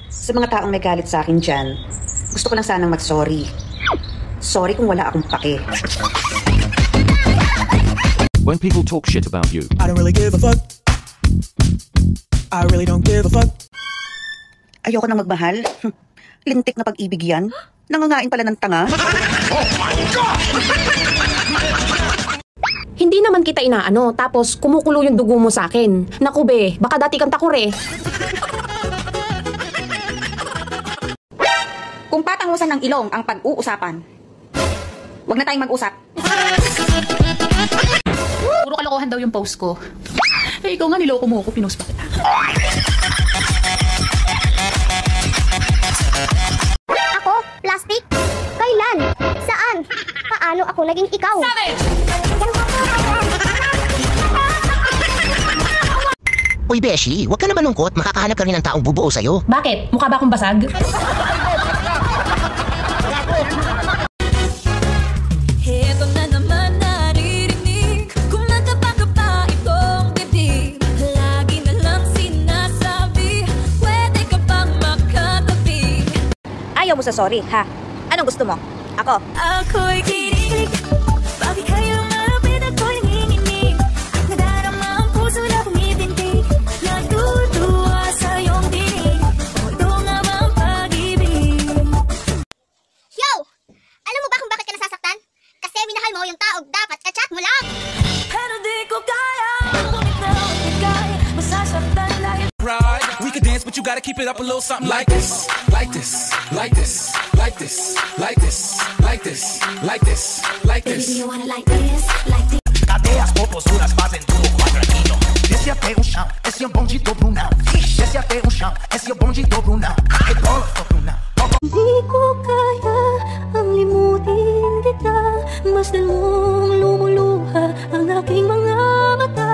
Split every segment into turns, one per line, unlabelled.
Sa mga taong nagalit sa akin dyan, gusto ko lang sanang mag-sorry. Sorry kung wala akong pake.
When people talk shit about you,
I don't really give a fuck. I really don't give a fuck.
Ayoko nang magmahal. Lintik na pag-ibig yan. Nangangain pala ng tanga.
Oh my God!
Hindi naman kita inaano, tapos kumukulo yung dugo mo sa akin. Naku be, baka dati kang takure.
Kung patangusan ng ilong ang pag-uusapan, wag na tayong mag-usap.
Puro kalokohan daw yung post ko. Eh, ikaw nga niloko mo ako, pinost pa kita.
Ako? Plastic? Kailan? Saan? Paano ako naging ikaw?
Uy, Beshi, huwag ka na malungkot. Makakahanap ka rin ng taong bubuo sa'yo.
Bakit? Mukha ba akong basag?
Heto na naman naririnig, kung nagkabaka pa itong dibdib. Lagi na lang sinasabi, pwede ka bang makatabi?
Ayaw mo sa sorry, ha? Anong gusto mo? Ako?
Ako'y kinilig, bakit kayo malapit ako'y nanginginig? Nadarama ang puso na bumibintig, natutuwa sa iyong dinig. O ito nga ba ang pag-ibig?
Yo! Alam mo ba kung bakit ka nasasaktan? Kasi minahal mo yung taong dapat ka-chat mo lang!
Pero di ko kaya, bumitaw at bigay, masasaktan lang.
We could dance, but you gotta keep it up a little something like this, like this, like this, like this, like this, like this, like this, like this.
Baby, you wanna like this, like this.
Cadeias popozudas fazem tudo quadradinho. Desce até o chão, esse é o bonde do Brunão. Desce até o chão, esse é o bonde do Brunão. Rebola do Brunão.
Di ko kaya ang limutin kita, masdan mong lumuluha ang aking mga mata.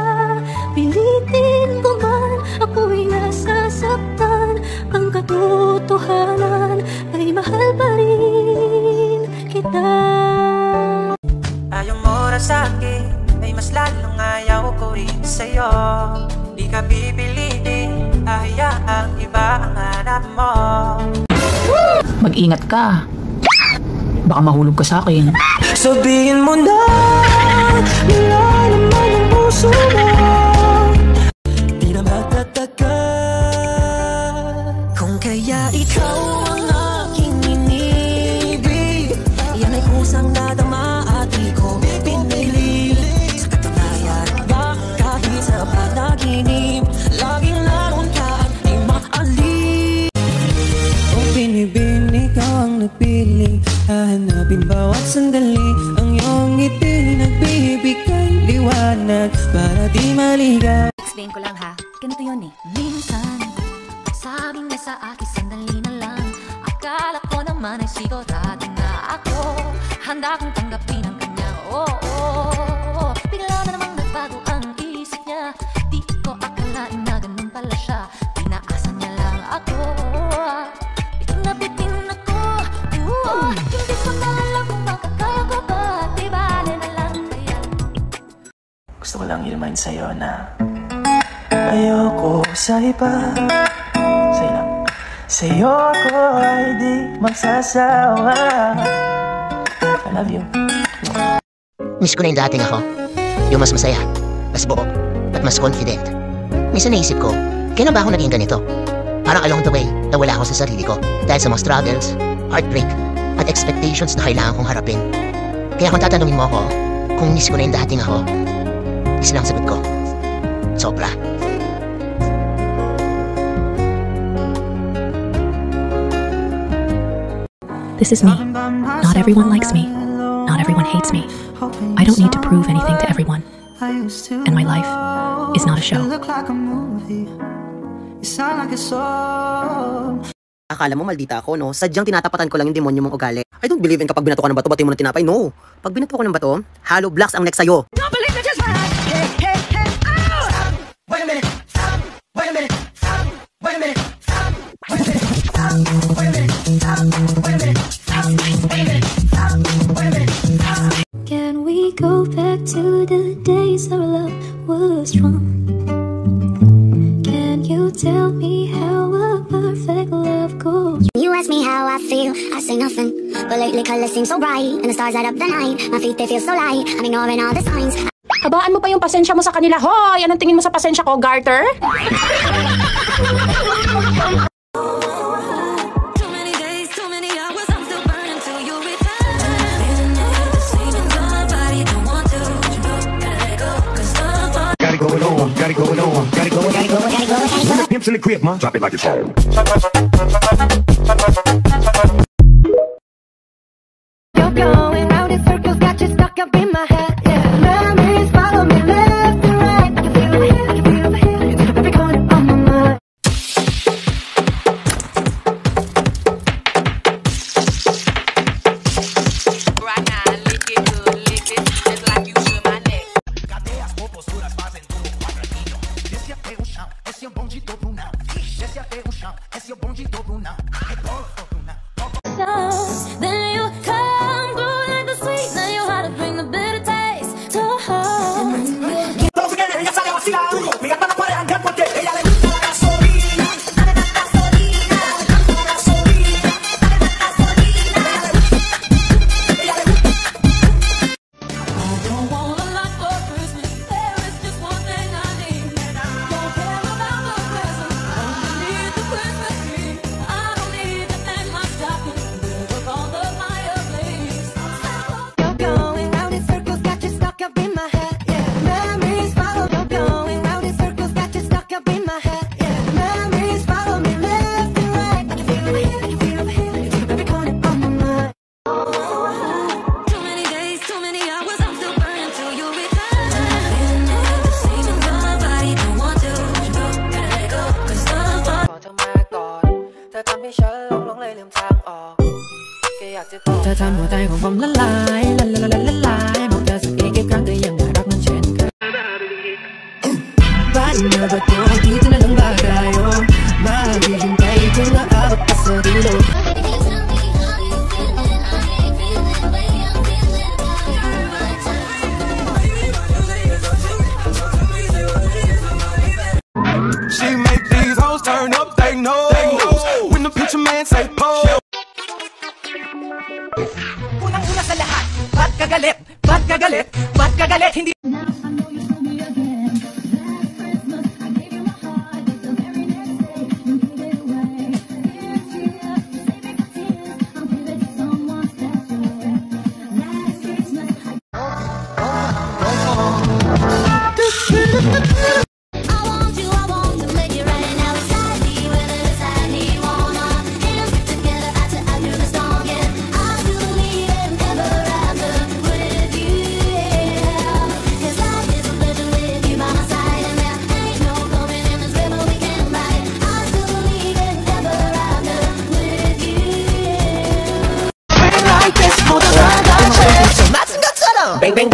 Pilitin ko man, ako'y nasasaktan. Ang katotohanan ay mahal pa rin kita.
Ayaw mo na sa'kin, ay mas lalong ayaw ko rin sa'yo. Di ka pipilitin, hayaang iba ang hanap mo.
Mag-ingat ka. Baka mahulog ka sa akin.
Sabihin mo na, wala naman ang puso mo.
Di na magtataka
Kung kaya ikaw ang aking inibig, yan ay kusang nadama at di ko pinili. Sa katunayan ba kahit sa panaginip, laging naroon ka at di maalis.
Kung binibini ikaw ang napili, hahanapin bawat sandali ang iyong ngiti, nagbibigay liwanag para di maligaw.
Explain ko lang ha, ganito yun eh. Minsan, sabing niya sa akin sandali na lang. Akala ko naman ay sigurado na ako, handa kong tanggapin ang kanyang oo. Bigla na namang nagbago ang isip niya, di ko akalain na ganun pala siya. Pinaasan niya lang ako, bitin na bitin ako. Hindi ko na alam kung makakaya ko ba, di bale na lang kaya.
Gusto ko lang i-remind sa'yo na ayoko sa iba. Sa'yo lang. Sa'yo ako ay di magsasawa. I love you.
Miss ko na yung dating ako. Yung mas masaya, mas buo, at mas confident. Minsan naisip ko, kailan ba ako naging ganito? Parang along the way, nawala ako sa sarili ko dahil sa mga struggles, heartbreak, at expectations na kailangan kong harapin. Kaya kung tatanungin mo ako, kung miss ko na yung dating ako, isa lang sagot ko, sobra.
This is me. Not everyone likes me. Not everyone hates me. I don't need to prove anything to everyone. And my life is not a show.
Akala mo maldita ako, no? Sadyang tinatapatan ko lang yung demonyo mong ugali. I don't believe in kapag binato ka ng bato, batiin mo ng tinapay. No! Pag binato ko ng bato, hollow blocks ang next sa'yo.
Don't believe it, just hey, hey, hey, oh!
Wait a minute. Wait a minute. Wait a minute. Wait a minute. Wait a minute. Wait a minute. Wait a minute.
Can we go back to the days our love was strong? Can you tell me how a perfect love
ask me how I feel, I say nothing. But lately colors seem so bright, and the stars light up the night. My feet, they feel so light, I'm ignoring all the signs.
Habaan mo pa yung pasensya mo sa kanila. Hoy, anong tingin mo sa pasensya ko, Garter?
Got it going on, got it going on, got it going, got it going, got it going, got it going. Pimps in the crib, man. Drop it like it's hot.
You're going round in circles, got you stuck up in my head. Yeah, memories follow me left and right. I can feel over here, I can feel over here. You take up every corner of my mind.
Right now, lick it good, lick it just like you should my neck.
Cadeias, posturas fazem do quadradinho. Desce até o chão, esse é o bonde do Brunão. Desce até o chão, esse é o bonde do Brunão. Rebola do Brunão.
Then you come through like the sweet. Then you how to bring the bitter taste to home.
Todos se quieren, ella sale a vacilar. Mi gata no puede andar porque ella le gusta la gasolina. Dale la gasolina, dale la gasolina, dale la gasolina. Ella le gusta.
I don't want a lot for Christmas. There is just one thing I need. Don't care about the presents. I need the Christmas tree. I don't need to hang my stocking. Live on the fireplace. You're going round in circles, got you stuck up in my head. Yeah, memories follow. You're going round in circles, got you stuck up in my head. Yeah, memories follow me left and right. I can feel over here, I can feel over here. You take up every corner of my mind. Too many days, too many hours, I'm still burning till you return. Feeling it, the same in my body, don't want to. Gotta let go, 'cause the fun.
ขอเธอมาก่อนเธอทำให้ฉันหลงเลยลืมทางออกแค่อยากจะบอกเธอทำหัวใจของผมละลายละลายละลายบอกเธอสักกี่ครั้งเธอยังไม่รักมันเช่นเคย Paano ba ito? Dito na lang ba tayo? Maghihintay ko na abot pa sa dulo.
She make these hoes turn up, they know. When the picture man say pose.
Unang-una sa lahat, ba't ka galit? Ba't ka galit? Ba't ka galit? Hindi
I want to make it right now. It's sadly, whether it's sadly, wanna. Hands get together, I do the strongest. I believe in ever after with you, yeah. 'Cause life is a pleasure with you by my side, and there ain't no coming in this river we can't ride. I still believe in ever after with you, yeah.
like this 모두 다 같이 맞은 것처럼 뱅뱅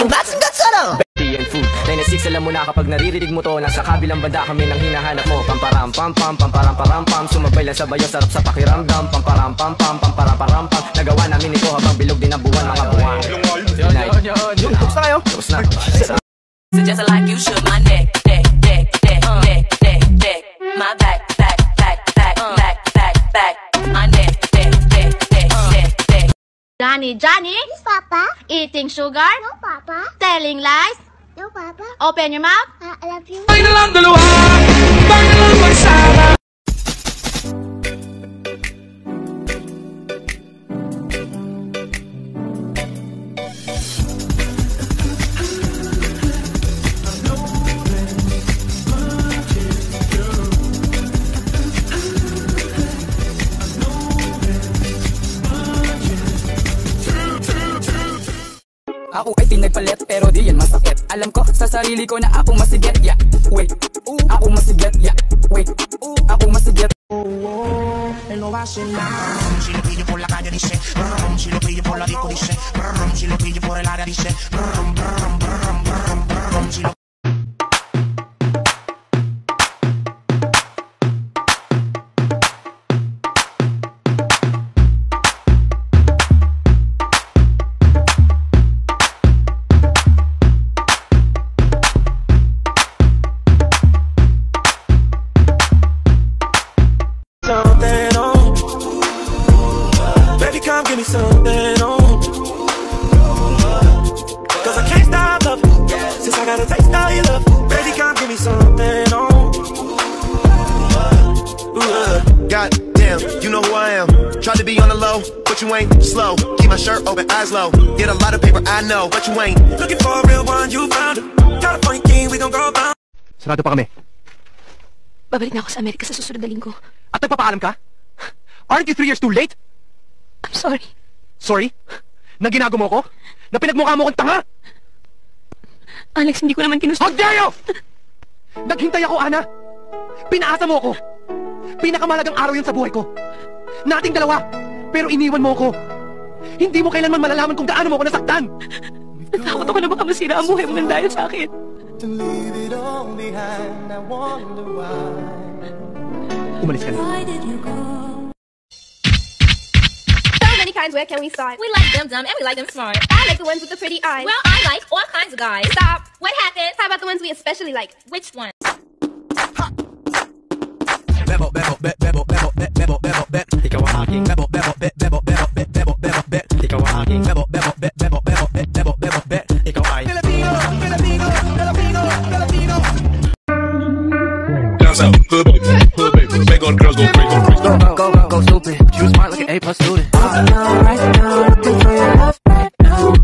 맞은 것처럼
and food 96 alam mo na kapag naririnig mo to nasa kabilang banda kami nang hinahanap mo pamparam pam pam pamparam param pam sumabay lang sa bayo sarap sa pakiramdam pamparam pam pam pamparam param pam nagawa namin ito habang bilog din ang buwan mga buwan yun tapos na kayo tapos na so just like you should my neck neck neck neck neck neck neck my back back back back back back back my neck neck neck neck neck neck
Johnny, Yes, Papa.
Eating sugar?
No, Papa.
Telling lies?
No, Papa.
Open your mouth?
I love you.
Tayo na lang dalawa, tayo na lang magsama.
Ako ay tinagpalit pero di yan masakit. Alam ko sa sarili ko na ako masigit. Yeah, wait, ako masigit. Yeah, wait, ako masigit.
Él no va a hacer nada. Si lo pillo por la calle dice brum, si lo pillo por la disco dice brum, si lo pillo por el área dice brum, brum, brum, brum, brum, si lo
Damn, you know who I am. Tried to be on the low, but you ain't slow. Keep my shirt open, eyes low. Get a lot of paper, I know, but you ain't. Looking for a real one, you found it. California king, we gon' go bound.
Sarado pa kami.
Babalik na ako sa Amerika sa susunod na linggo.
At nagpapaalam ka? Aren't you 3 years too late?
I'm sorry.
Sorry? Na ginago mo ko? Na pinagmukha mo kong tanga?
Alex, hindi ko naman kinusta.
How dare you! Naghintay ako, Ana. Pinaasa mo ako. Pinakamalagang araw yun sa buhay ko. Nating dalawa. Pero iniwan mo ako. Hindi mo kailanman malalaman kung gaano mo ako nasaktan.
Natakot ako na baka masira ang buhay mo ng dahil sa akin.
Umalis ka na.
So many kinds, where can we start? We like them dumb and we like them smart. I like the ones with the pretty eyes. Well, I like all kinds of guys. Stop. What happened? How about the ones we especially like? Which ones?
Bebo, bebo, bebo, bebo, bebo, bebo, bebo, ikaw ang aking bebo, bebo, bebo, bebo, bebo, bebo, bebo, ikaw ang aking bebo, bebo, bebo, bebo, bebo, bebo, bebo, ikaw ay Filipino, Filipino, Filipino, Filipino.
Down south, hood baby, make all the girls go crazy,
Go stupid. You smart like an A+ student.
Right now, looking for your love right now.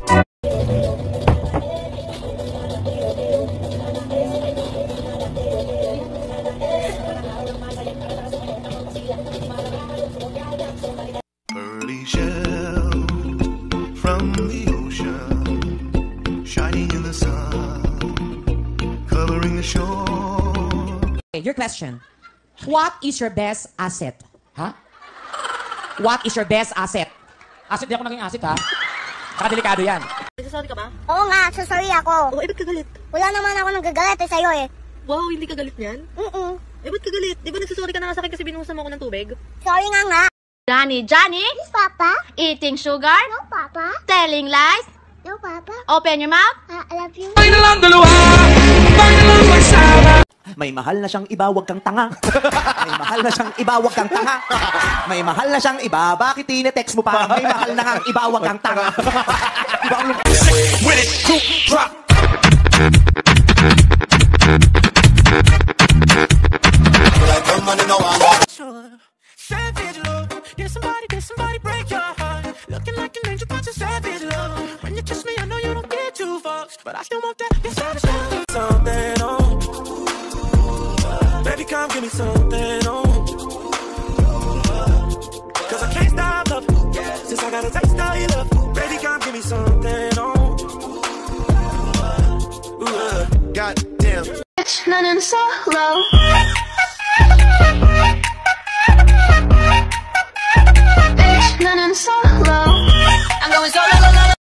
Pearly shell from the ocean, shining in the sun, covering the shore.
Your question. What is your best asset? Ha? What is your best asset? Asset, di ako naging asset, ha? Nakadelikado yan.
Nagsasorry ka ba? Oo nga, sorry ako.
Oh, eh, ba't ka galit?
Wala naman ako nagagalit sa'yo eh.
Wow, hindi ka galit niyan? Eh, ba't ka galit? Di ba nagsasorry ka na nga sa akin kasi binuhusan mo ako ng tubig?
Sorry nga.
Johnny!
Yes, Papa.
Eating sugar?
No, Papa.
Telling lies?
No, Papa.
Open your mouth?
I love you.
Ay na lang dalawa, ay na lang magsama.
May mahal na siyang iba, wag kang tanga. May mahal na siyang iba, wag kang tanga. May mahal na siyang iba, bakit tinetext mo pa? May mahal na kang iba, wag kang tanga.
With it, cool, drop. Savage love, did somebody break your heart? Looking like an angel, but you're savage love. When you kiss me, I know you don't get two fucks, but I still want that. You're savage love. Something on, baby, come give me something on. Cause I can't stop loving, since I got a taste of your love. Baby, come give me something on.
Goddamn.
It's running so low. It's running so low. I'm going so low, low, low.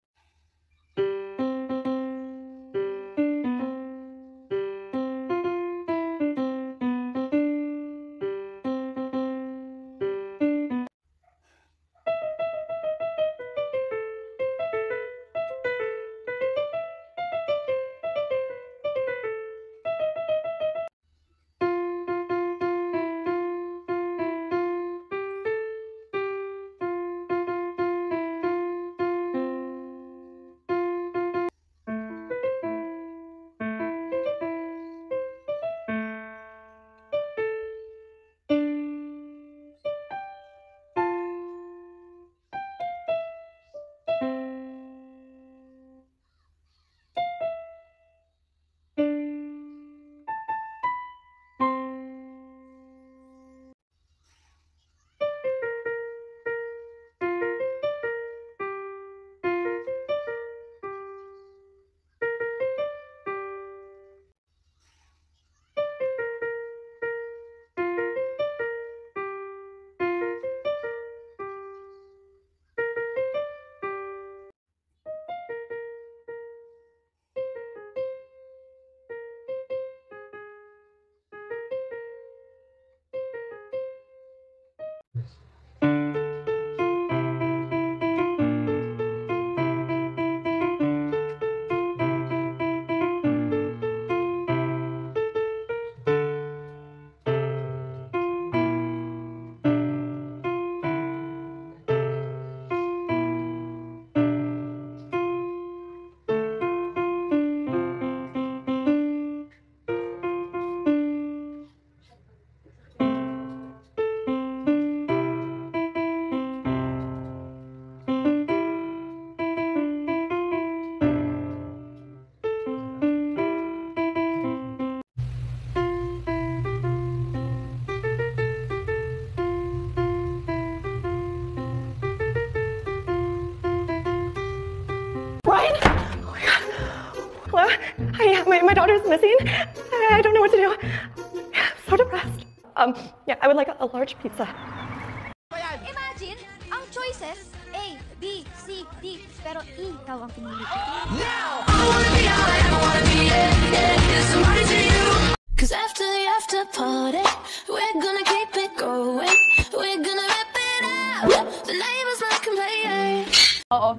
So depressed. Yeah, I would like a large pizza.
Imagine, ang choices, A, B, C, D, pero ikaw ang pinili.
Cause after the after party, we're gonna keep it going. We're gonna rip it out. The neighbors might complain.
Oo,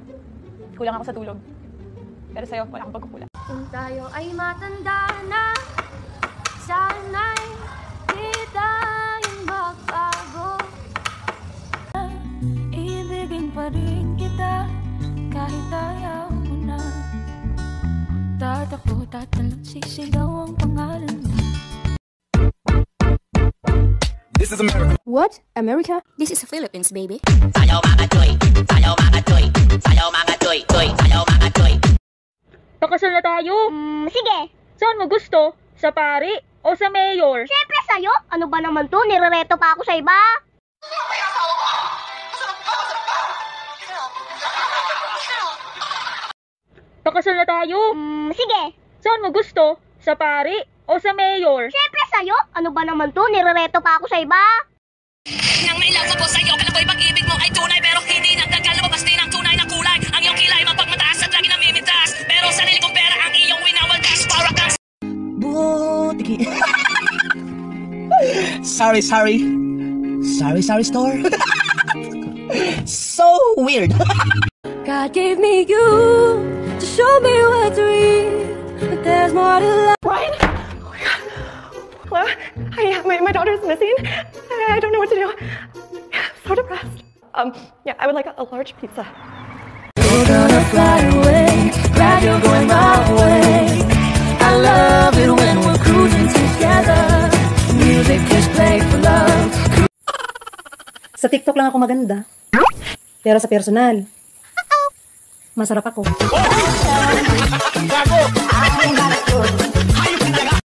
kulang ako sa tulog. Pero sa'yo, wala akong pagkukulang.
Kung tayo ay matanda na, sana'y di tayong magbago.
Ibigin pa rin kita kahit ayaw mo na. Tatakbo, tatalon, sisigaw ang pangalan mo.
This is America.
What? America?
This is Philippines, baby.
Sayaw mga toy, sayaw mga toy, sayaw mga toy, toy, sayaw mga toy.
Pakasal na tayo.
Sige.
Saan mo gusto? Sa pari o sa mayor?
Siyempre sa'yo. Ano ba naman to? Nirereto pa ako sa iba.
Pakasal na tayo.
Sige.
Saan mo gusto? Sa pari o sa mayor?
Siyempre sa'yo. Ano ba naman to? Nirereto pa ako sa iba.
Nang may love ko sa'yo, kailan ko'y pag-ibig mo ay tunay, pero hindi nagdagal, lumabas din ang tunay na kulay. Ang iyong kilay mapagmataas at lagi namimitas, pero sarili kong pera ang iyong winawaldas. Para kang
Butiki. Sorry store. So weird.
God gave me you to show me what's real, but there's more to life.
Ryan? Oh my God. Hello? Hi, my daughter's missing. I don't know what to do. So depressed. Yeah, I would like a large pizza.
We're gonna fly away, glad you're going my way. I love it when we're cruising together. Music is played for love.
Sa TikTok lang ako maganda. Pero sa personal, masarap ako.